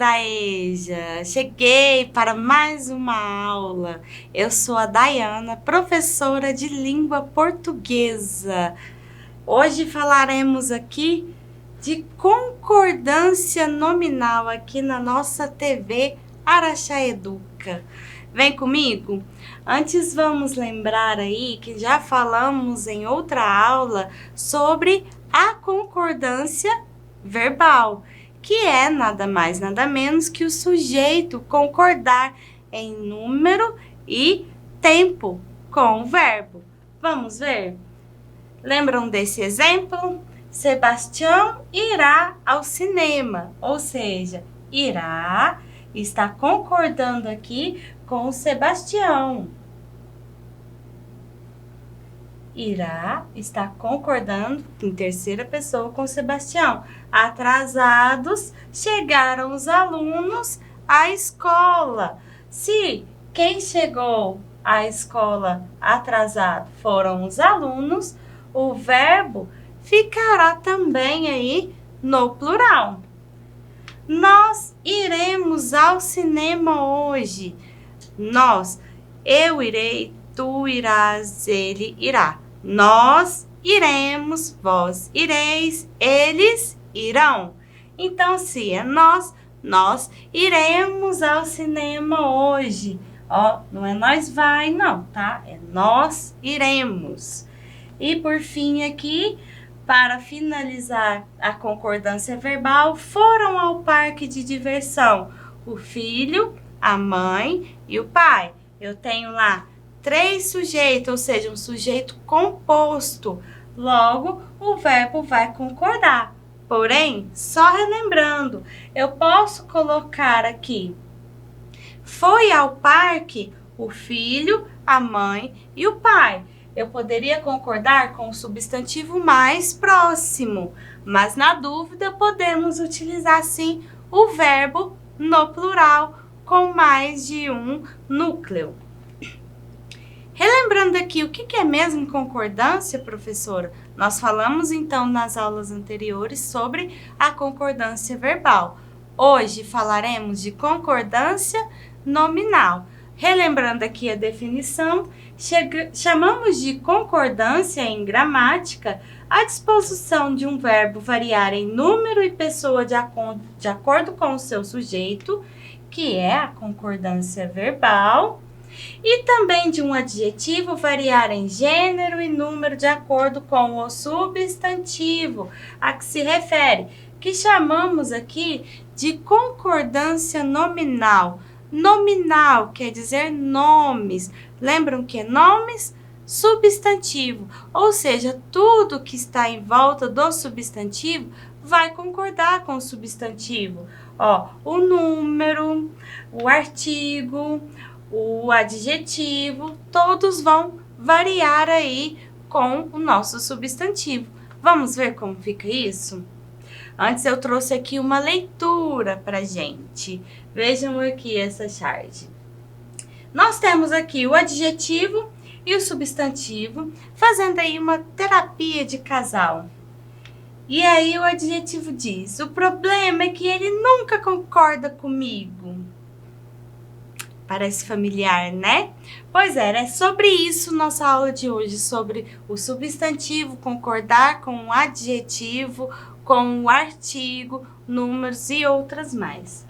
da EJA! Cheguei para mais uma aula. Eu sou a Dayana, professora de língua portuguesa. Hoje falaremos aqui de concordância nominal aqui na nossa TV Araxá Educa. Vem comigo? Antes vamos lembrar aí que já falamos em outra aula sobre a concordância verbal, que é nada mais, nada menos que o sujeito concordar em número e tempo com o verbo. Vamos ver? Lembram desse exemplo? Sebastião irá ao cinema, ou seja, irá está concordando aqui com o Sebastião. Irá está concordando em terceira pessoa com o Sebastião. Atrasados, chegaram os alunos à escola. Se quem chegou à escola atrasado foram os alunos, o verbo ficará também aí no plural. Nós iremos ao cinema hoje. Nós, eu irei, tu irás, ele irá. Nós iremos, vós ireis, eles irão. Então, se é nós iremos ao cinema hoje. Ó, não é nós vai, não, tá? É nós iremos. E por fim aqui, para finalizar a concordância verbal, foram ao parque de diversão o filho, a mãe e o pai. Eu tenho lá 3 sujeitos, ou seja, um sujeito composto. Logo, o verbo vai concordar. Porém, só relembrando, eu posso colocar aqui: foi ao parque o filho, a mãe e o pai. Eu poderia concordar com o substantivo mais próximo, mas na dúvida podemos utilizar sim o verbo no plural com mais de um núcleo. Relembrando aqui, o que é mesmo concordância, professora? Nós falamos então nas aulas anteriores sobre a concordância verbal. Hoje falaremos de concordância nominal. Relembrando aqui a definição, chamamos de concordância em gramática a disposição de um verbo variar em número e pessoa de acordo com o seu sujeito, que é a concordância verbal, e também de um adjetivo variar em gênero e número de acordo com o substantivo a que se refere, que chamamos aqui de concordância nominal. Nominal quer dizer nomes. Lembram que nomes? Substantivo. Ou seja, tudo que está em volta do substantivo vai concordar com o substantivo. Ó, o número, o artigo, o adjetivo, todos vão variar aí com o nosso substantivo. Vamos ver como fica isso? Antes eu trouxe aqui uma leitura pra gente. Vejam aqui essa charge. Nós temos aqui o adjetivo e o substantivo fazendo aí uma terapia de casal. E aí o adjetivo diz: o problema é que ele nunca concorda comigo. Parece familiar, né? Pois é sobre isso nossa aula de hoje, sobre o substantivo concordar com o adjetivo, com o artigo, números e outras mais.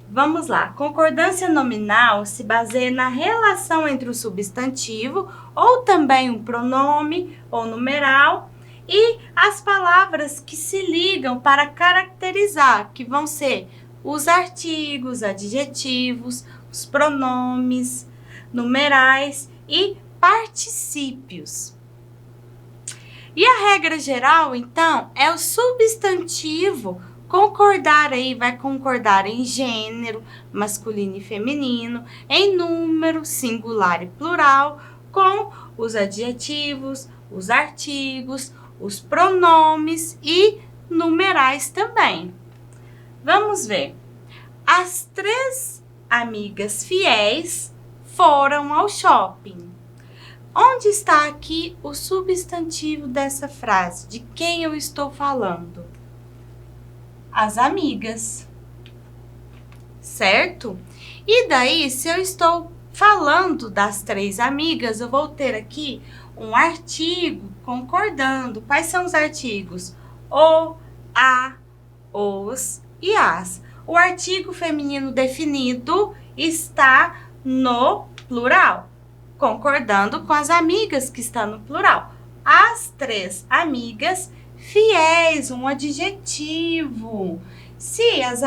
Vamos lá. Concordância nominal se baseia na relação entre o substantivo ou também um pronome ou numeral e as palavras que se ligam para caracterizar, que vão ser os artigos, adjetivos, os pronomes, numerais e particípios. E a regra geral, então, é o substantivo concordar aí, vai concordar em gênero, masculino e feminino, em número, singular e plural, com os adjetivos, os artigos, os pronomes e numerais também. Vamos ver. As 3 amigas fiéis foram ao shopping. Onde está aqui o substantivo dessa frase? De quem eu estou falando? As amigas. certo? E daí, se eu estou falando das 3 amigas, eu vou ter aqui um artigo concordando. Quais são os artigos? O, a, os e as. O artigo feminino definido está no plural, concordando com as amigas que está no plural. As 3 amigas fiéis, um adjetivo. Se as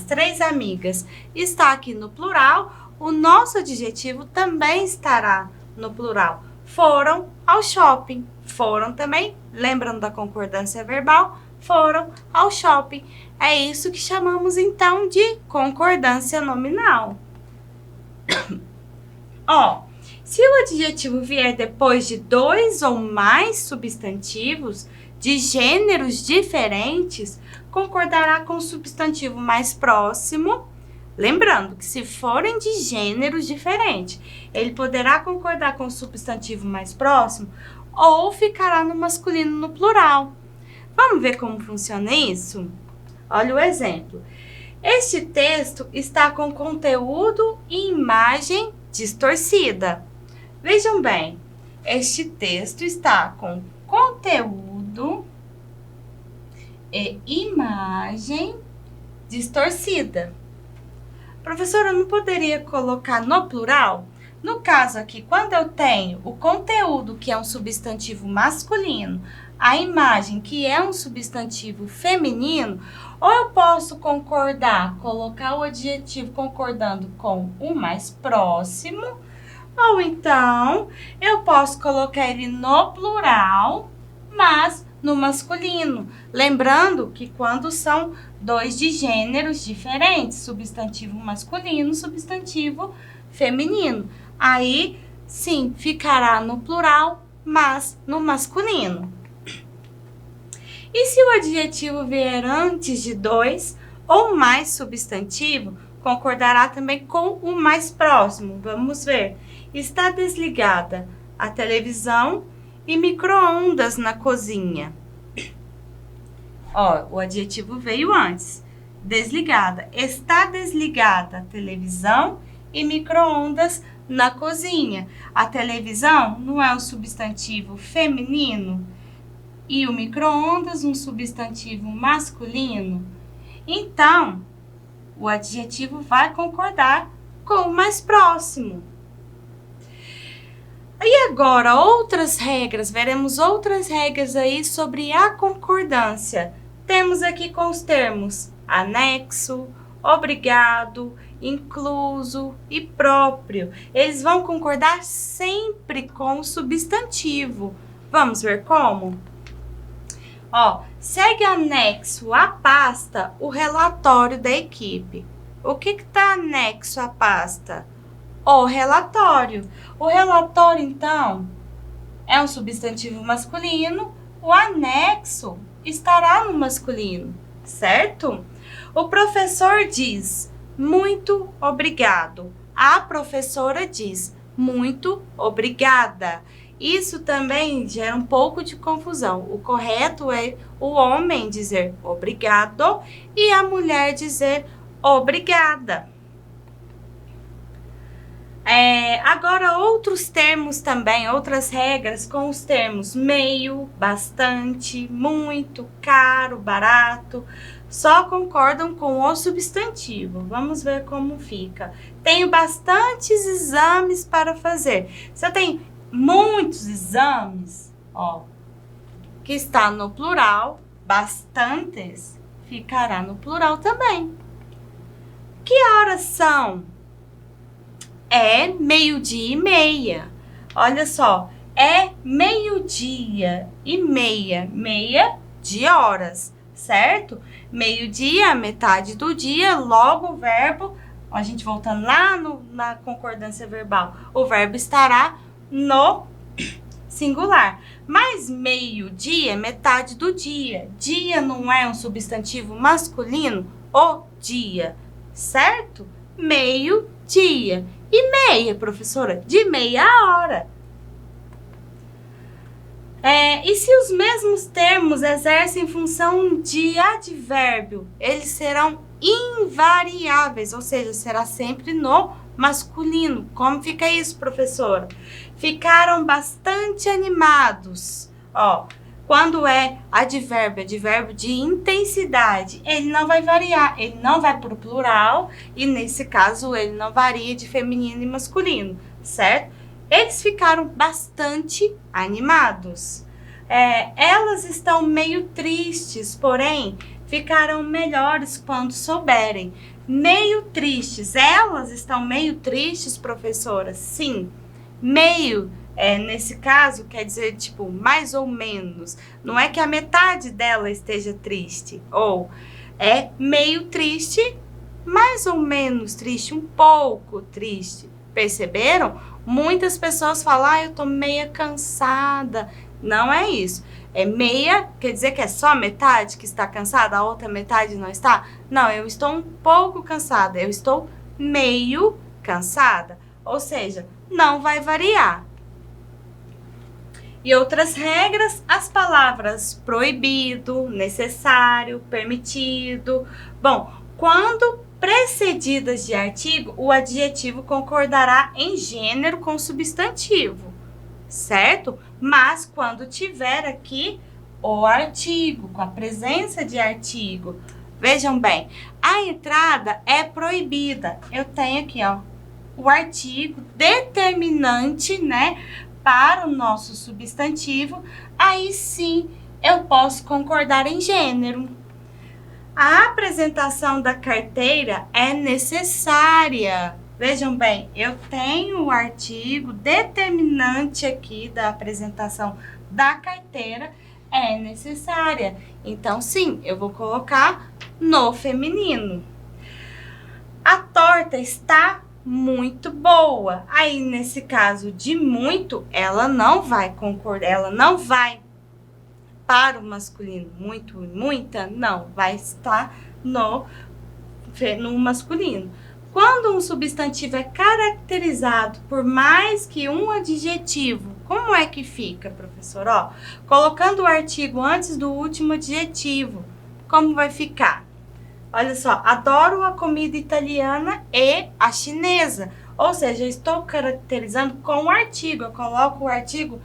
3 amigas está aqui no plural, o nosso adjetivo também estará no plural. Foram ao shopping. Foram também, lembrando da concordância verbal, foram ao shopping. É isso que chamamos então de concordância nominal. Ó, se o adjetivo vier depois de 2 ou mais substantivos de gêneros diferentes, concordará com o substantivo mais próximo. Lembrando que se forem de gêneros diferentes, ele poderá concordar com o substantivo mais próximo ou ficará no masculino no plural. Vamos ver como funciona isso? Olha o exemplo. Este texto está com conteúdo e imagem distorcida. Vejam bem, este texto está com conteúdo e imagem distorcida. Professora, eu não poderia colocar no plural? No caso aqui, quando eu tenho o conteúdo, que é um substantivo masculino, a imagem, que é um substantivo feminino, ou eu posso concordar, colocar o adjetivo concordando com o mais próximo, ou então eu posso colocar ele no plural, mas no masculino. Lembrando que quando são 2 de gêneros diferentes, substantivo masculino, substantivo feminino, aí sim ficará no plural, mas no masculino. E se o adjetivo vier antes de 2 ou mais substantivo, concordará também com o mais próximo. Vamos ver. Está desligada a televisão e micro-ondas na cozinha. Ó, o adjetivo veio antes. Desligada. Está desligada a televisão e micro-ondas na cozinha. A televisão não é um substantivo feminino? E o micro-ondas, um substantivo masculino? Então, o adjetivo vai concordar com o mais próximo. E agora, outras regras, veremos outras regras aí sobre a concordância. Temos aqui com os termos anexo, obrigado, incluso e próprio. Eles vão concordar sempre com o substantivo. Vamos ver como? Ó, segue anexo à pasta o relatório da equipe. O que está anexo à pasta? O relatório. O relatório, então, é um substantivo masculino. O anexo estará no masculino, certo? O professor diz, muito obrigado. A professora diz, muito obrigada. Isso também gera um pouco de confusão. O correto é o homem dizer obrigado e a mulher dizer obrigada. Agora, outros termos também, outras regras com os termos meio, bastante, muito, caro, barato, só concordam com o substantivo. Vamos ver como fica. Tenho bastantes exames para fazer. Se eu tenho muitos exames, ó, que está no plural, bastantes, ficará no plural também. Que horas são? É 12:30. Olha só, é 12:30. Meia de horas, certo? Meio-dia, metade do dia, logo o verbo, a gente voltando lá na concordância verbal, o verbo estará no singular. Mas meio-dia, metade do dia. Dia não é um substantivo masculino? O dia, certo? Meio-dia. E meia, professora? De meia hora. E se os mesmos termos exercem função de advérbio, eles serão invariáveis, ou seja, será sempre no masculino. Como fica isso, professora? Ficaram bastante animados. Ó, quando é advérbio de intensidade, ele não vai variar, ele não vai para o plural e, nesse caso, ele não varia de feminino e masculino, certo? Eles ficaram bastante animados. Elas estão meio tristes, porém, ficarão melhores quando souberem. Meio tristes. Elas estão meio tristes, professora? Sim. Meio, nesse caso, quer dizer, tipo, mais ou menos. Não é que a metade dela esteja triste. Ou é meio triste, mais ou menos triste, um pouco triste. Perceberam? Muitas pessoas falam, eu tô meia cansada. Não é isso. Meia, quer dizer que é só metade que está cansada, a outra metade não está? Não, eu estou um pouco cansada, eu estou meio cansada. Ou seja, não vai variar. E outras regras, as palavras proibido, necessário, permitido. Bom, quando precedidas de artigo, o adjetivo concordará em gênero com o substantivo, certo? Mas quando tiver aqui o artigo, com a presença de artigo, vejam bem, a entrada é proibida. Eu tenho aqui, ó, o artigo determinante, né, para o nosso substantivo. Aí sim eu posso concordar em gênero. A apresentação da carteira é necessária. Vejam bem, eu tenho o artigo determinante aqui da apresentação da carteira, é necessária. Então, sim, eu vou colocar no feminino. A torta está muito boa. Aí, nesse caso de muito, ela não vai concordar, ela não vai para o masculino. Muito e muita, não, vai estar no masculino. Quando um substantivo é caracterizado por mais que um adjetivo, como é que fica, professor? Ó, colocando o artigo antes do último adjetivo, como vai ficar? Olha só, adoro a comida italiana e a chinesa. Ou seja, eu estou caracterizando com o artigo, eu coloco o artigo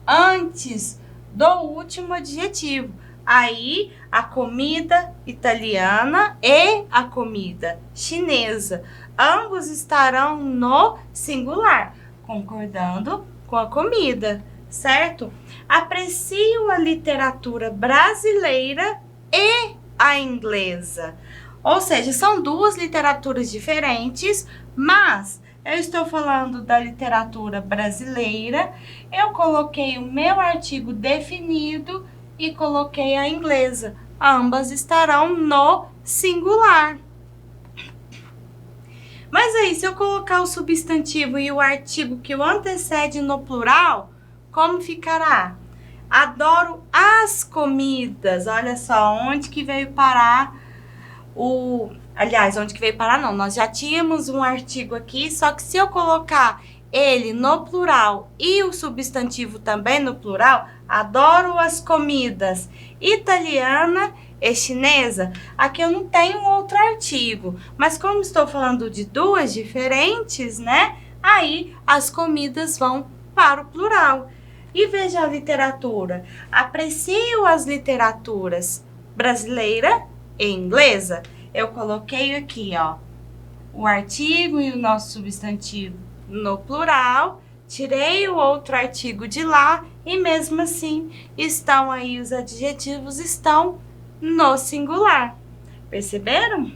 antes do último adjetivo. Aí, a comida italiana e a comida chinesa, ambos estarão no singular, concordando com a comida, certo? Aprecio a literatura brasileira e a inglesa. Ou seja, são duas literaturas diferentes, mas eu estou falando da literatura brasileira, eu coloquei o meu artigo definido e coloquei a inglesa. Ambas estarão no singular. Mas aí, se eu colocar o substantivo e o artigo que o antecede no plural, como ficará? Adoro as comidas. Olha só, onde que veio parar o... Aliás, onde que veio parar não, nós já tínhamos um artigo aqui, só que se eu colocar ele no plural e o substantivo também no plural, adoro as comidas italiana e chinesa, aqui eu não tenho outro artigo, mas como estou falando de duas diferentes, né, aí as comidas vão para o plural. E veja a literatura, aprecio as literaturas brasileira e inglesa. Eu coloquei aqui, ó, o artigo e o nosso substantivo no plural, tirei o outro artigo de lá e mesmo assim estão aí os adjetivos, estão no singular. Perceberam?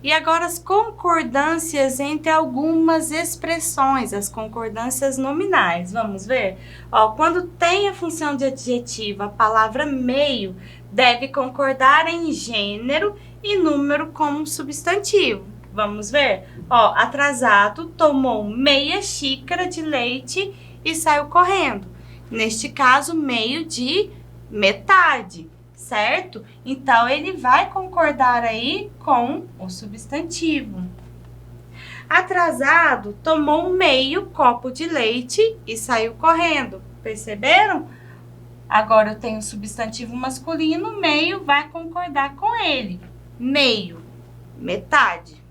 E agora as concordâncias entre algumas expressões, as concordâncias nominais. Vamos ver? Ó, quando tem a função de adjetivo, a palavra meio deve concordar em gênero e número como substantivo. Vamos ver? Ó, atrasado tomou meia xícara de leite e saiu correndo. Neste caso, meio de metade, certo? Então, ele vai concordar aí com o substantivo. Atrasado tomou meio copo de leite e saiu correndo. Perceberam? Agora, eu tenho o substantivo masculino, meio vai concordar com ele. meio, metade.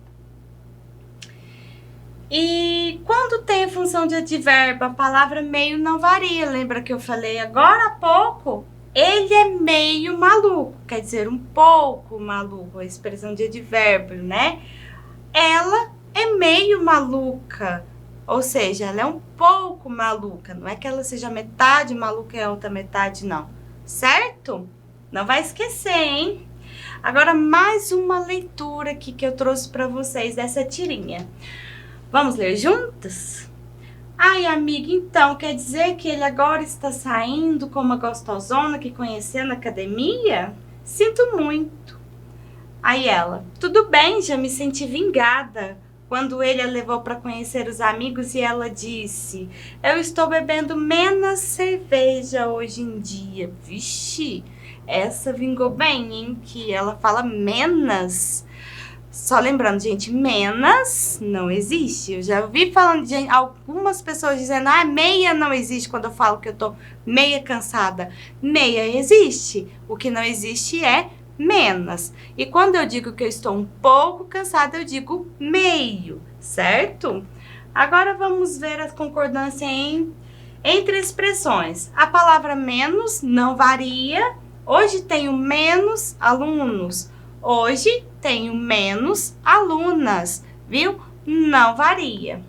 E quando tem a função de advérbio, a palavra meio não varia. Lembra que eu falei agora há pouco? Ele é meio maluco, quer dizer, um pouco maluco, a expressão de advérbio, né? Ela é meio maluca, ou seja, ela é um pouco maluca. Não é que ela seja metade maluca e a outra metade não, certo? Não vai esquecer, hein? Agora, mais uma leitura aqui que eu trouxe para vocês dessa tirinha. Vamos ler juntas? Ai, amiga, então, quer dizer que ele agora está saindo com uma gostosona que conheceu na academia? Sinto muito. Aí ela, tudo bem, já me senti vingada. Quando ele a levou para conhecer os amigos e ela disse, eu estou bebendo menos cerveja hoje em dia. Vixe, essa vingou bem, hein? Que ela fala menos. Só lembrando, gente, menos não existe. Eu já ouvi falando de algumas pessoas dizendo, meia não existe quando eu falo que eu tô meia cansada. Meia existe. O que não existe é menos. E quando eu digo que eu estou um pouco cansada, eu digo meio, certo? Agora vamos ver a concordância entre expressões. A palavra menos não varia. Hoje tenho menos alunos. Hoje tenho menos alunas, viu? Não varia.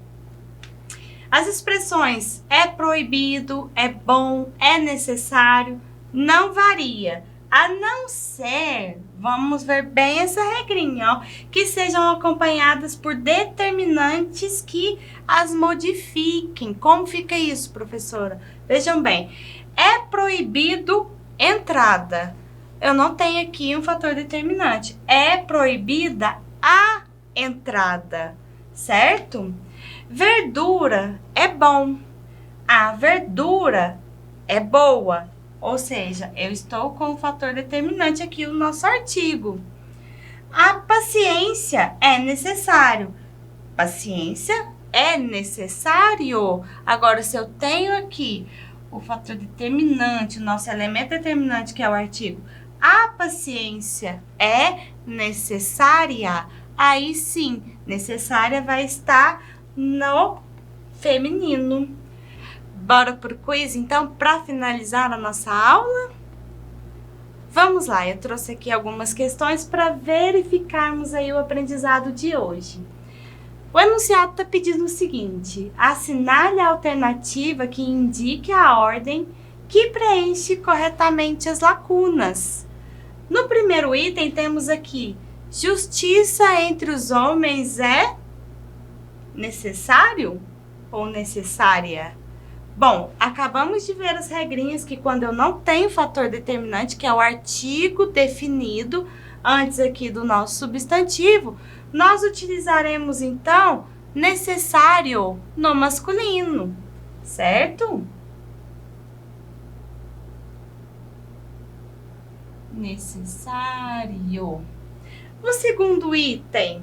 As expressões é proibido, é bom, é necessário, não varia. A não ser, vamos ver bem essa regrinha, ó, que sejam acompanhadas por determinantes que as modifiquem. Como fica isso, professora? Vejam bem, é proibido entrada. Eu não tenho aqui um fator determinante. É proibida a entrada, certo? Verdura é bom. A verdura é boa. Ou seja, eu estou com o fator determinante aqui no nosso artigo. A paciência é necessário. Paciência é necessário. Agora, se eu tenho aqui o fator determinante, o nosso elemento determinante, que é o artigo, a paciência é necessária, aí sim, necessária vai estar no feminino. Bora pro quiz, então, para finalizar a nossa aula? Vamos lá, eu trouxe aqui algumas questões para verificarmos aí o aprendizado de hoje. O enunciado está pedindo o seguinte, assinale a alternativa que indique a ordem que preenche corretamente as lacunas. No primeiro item temos aqui, justiça entre os homens é necessário ou necessária? Bom, acabamos de ver as regrinhas que quando eu não tenho fator determinante, que é o artigo definido antes aqui do nosso substantivo, nós utilizaremos então necessário no masculino, certo? Necessário. O segundo item,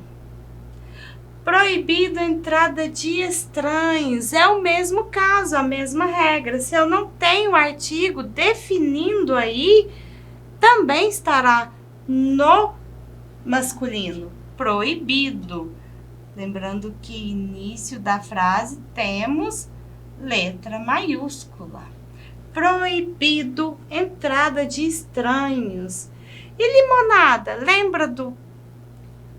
proibido a entrada de estranhos. É o mesmo caso, a mesma regra. Se eu não tenho artigo definindo aí, também estará no masculino. Proibido. Lembrando que início da frase temos letra maiúscula. Proibido entrada de estranhos. E limonada, lembra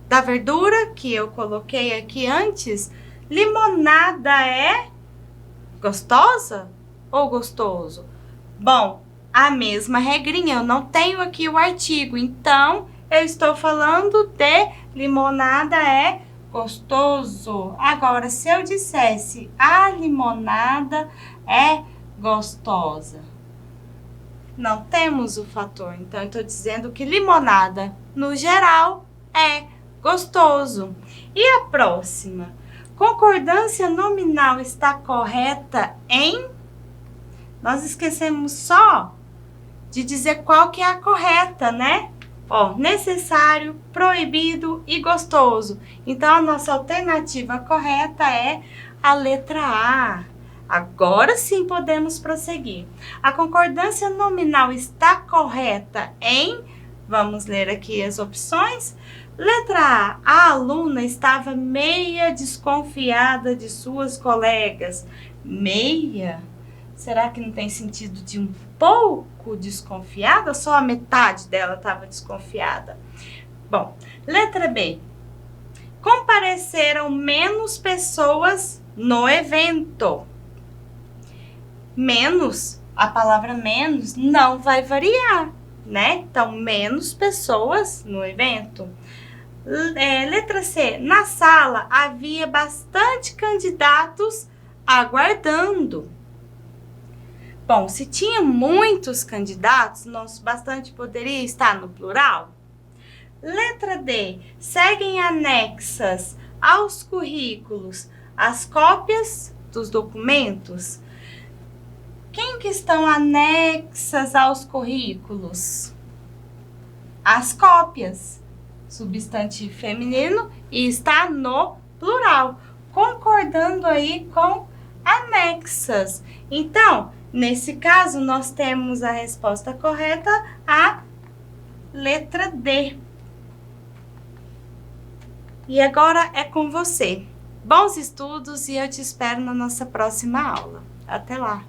da verdura que eu coloquei aqui antes? Limonada é gostosa ou gostoso? Bom, a mesma regrinha, eu não tenho aqui o artigo, então eu estou falando de limonada é gostoso. Agora, se eu dissesse a limonada é gostosa, não temos o fator, então eu estou dizendo que limonada, no geral, é gostoso. E a próxima? Concordância nominal está correta em? Nós esquecemos só de dizer qual que é a correta, né? Ó, necessário, proibido e gostoso. Então, a nossa alternativa correta é a letra A. Agora sim podemos prosseguir. A concordância nominal está correta em? Vamos ler aqui as opções. Letra A aluna estava meia desconfiada de suas colegas. Meia? Será que não tem sentido de um pouco desconfiada? Só a metade dela estava desconfiada. Bom, letra B. Compareceram menos pessoas no evento. Menos, a palavra menos não vai variar, né? Então, menos pessoas no evento. Letra C. Na sala havia bastante candidatos aguardando. Bom, se tinha muitos candidatos, nosso bastante poderia estar no plural. Letra D. Seguem anexas aos currículos as cópias dos documentos. Quem que estão anexas aos currículos? As cópias. Substantivo feminino e está no plural, concordando aí com anexas. Então, nesse caso, nós temos a resposta correta, a letra D. E agora é com você. Bons estudos e eu te espero na nossa próxima aula. Até lá!